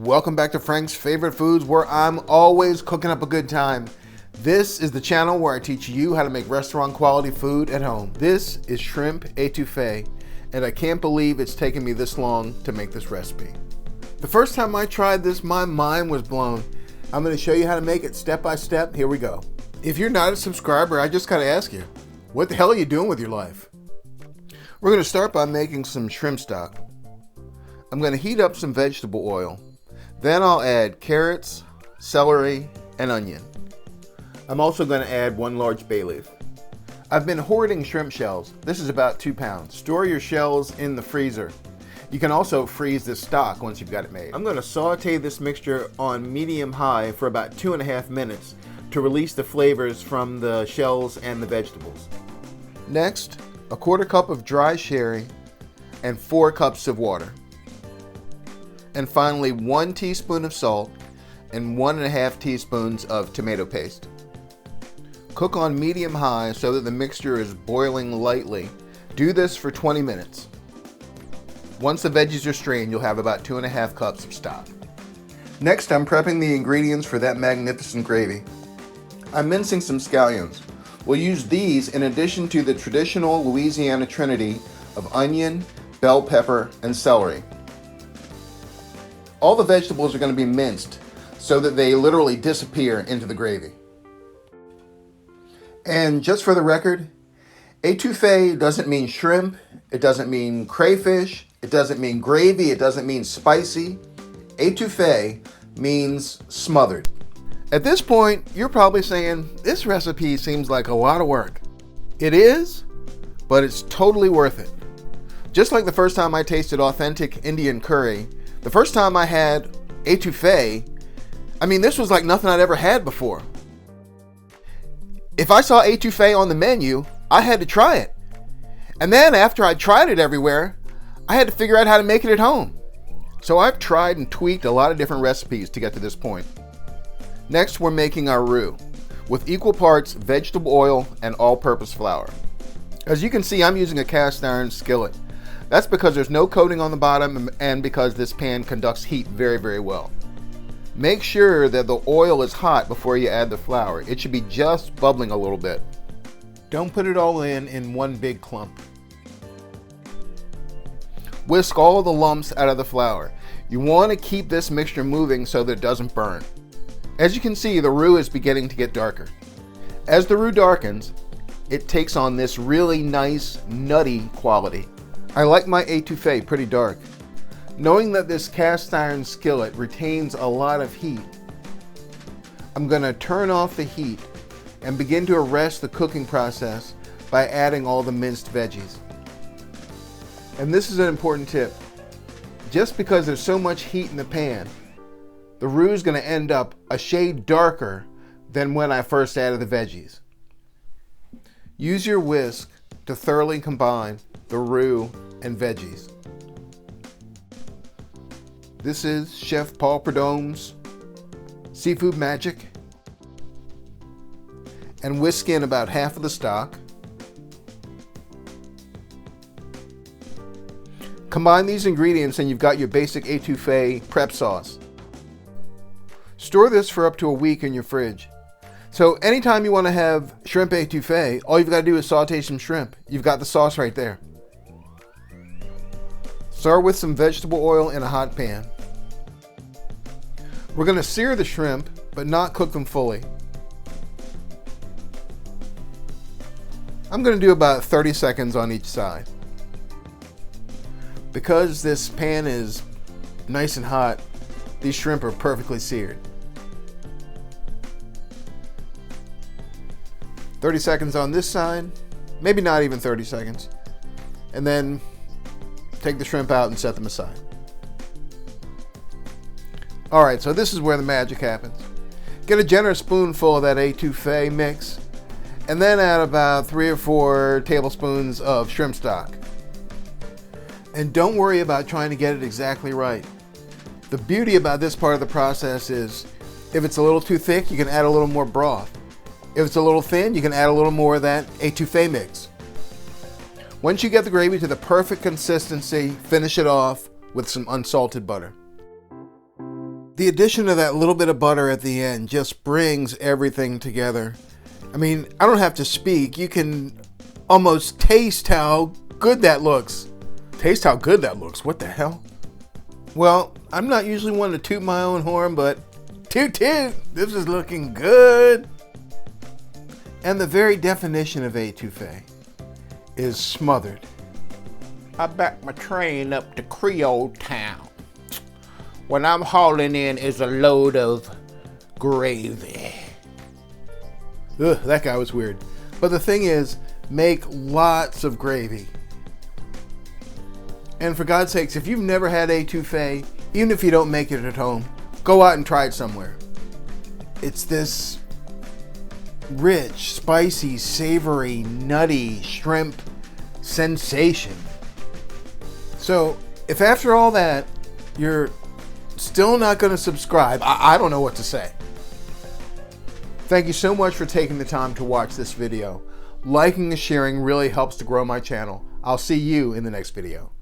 Welcome back to Frank's Favorite Foods, where I'm always cooking up a good time. This is the channel where I teach you how to make restaurant quality food at home. This is Shrimp Etouffee, and I can't believe it's taken me this long to make this recipe. The first time I tried this, my mind was blown. I'm going to show you how to make it step by step. Here we go. If you're not a subscriber, I just got to ask you, what the hell are you doing with your life? We're going to start by making some shrimp stock. I'm going to heat up some vegetable oil. Then I'll add carrots, celery, and onion. I'm also going to add 1 large bay leaf. I've been hoarding shrimp shells. This is about 2 pounds. Store your shells in the freezer. You can also freeze this stock once you've got it made. I'm going to saute this mixture on medium-high for about 2.5 minutes to release the flavors from the shells and the vegetables. Next, 1/4 cup of dry sherry and 4 cups of water. And finally, 1 teaspoon of salt and 1.5 teaspoons of tomato paste. Cook on medium-high so that the mixture is boiling lightly. Do this for 20 minutes. Once the veggies are strained, you'll have about 2.5 cups of stock. Next, I'm prepping the ingredients for that magnificent gravy. I'm mincing some scallions. We'll use these in addition to the traditional Louisiana trinity of onion, bell pepper, and celery. All the vegetables are going to be minced so that they literally disappear into the gravy. And just for the record, etouffee doesn't mean shrimp, it doesn't mean crayfish, it doesn't mean gravy, it doesn't mean spicy. Etouffee means smothered. At this point, you're probably saying, this recipe seems like a lot of work. It is, but it's totally worth it. Just like the first time I tasted authentic Indian curry, the first time I had etouffee, this was like nothing I'd ever had before. If I saw etouffee on the menu, I had to try it. And then after I tried it everywhere, I had to figure out how to make it at home. So I've tried and tweaked a lot of different recipes to get to this point. Next, we're making our roux with equal parts vegetable oil and all-purpose flour. As you can see, I'm using a cast iron skillet. That's because there's no coating on the bottom and because this pan conducts heat very, very well. Make sure that the oil is hot before you add the flour. It should be just bubbling a little bit. Don't put it all in one big clump. Whisk all the lumps out of the flour. You want to keep this mixture moving so that it doesn't burn. As you can see, the roux is beginning to get darker. As the roux darkens, it takes on this really nice, nutty quality. I like my etouffee pretty dark. Knowing that this cast iron skillet retains a lot of heat, I'm going to turn off the heat and begin to arrest the cooking process by adding all the minced veggies. And this is an important tip. Just because there's so much heat in the pan, the roux is going to end up a shade darker than when I first added the veggies. Use your whisk to thoroughly combine the roux and veggies. This is Chef Paul Prudhome's Seafood Magic. And whisk in about half of the stock. Combine these ingredients and you've got your basic etouffee prep sauce. Store this for up to a week in your fridge. So anytime you want to have shrimp etouffee, all you've got to do is saute some shrimp. You've got the sauce right there. Start with some vegetable oil in a hot pan. We're going to sear the shrimp, but not cook them fully. I'm going to do about 30 seconds on each side. Because this pan is nice and hot, these shrimp are perfectly seared. 30 seconds on this side, maybe not even 30 seconds. And then take the shrimp out and set them aside. Alright, so this is where the magic happens. Get a generous spoonful of that etouffee mix, and then add about 3 or 4 tablespoons of shrimp stock. And don't worry about trying to get it exactly right. The beauty about this part of the process is, if it's a little too thick, you can add a little more broth. If it's a little thin, you can add a little more of that etouffee mix. Once you get the gravy to the perfect consistency, finish it off with some unsalted butter. The addition of that little bit of butter at the end just brings everything together. I mean, I don't have to speak. You can almost taste how good that looks. Taste how good that looks. What the hell? Well, I'm not usually one to toot my own horn, but toot toot, this is looking good. And the very definition of etouffee is smothered. I back my train up to Creole town. What I'm hauling in is a load of gravy. Ugh, that guy was weird. But the thing is, make lots of gravy. And for God's sakes, if you've never had etouffee, even if you don't make it at home, go out and try it somewhere. It's this rich, spicy, savory, nutty shrimp sensation. So, if after all that, you're still not going to subscribe, I don't know what to say. Thank you so much for taking the time to watch this video. Liking and sharing really helps to grow my channel. I'll see you in the next video.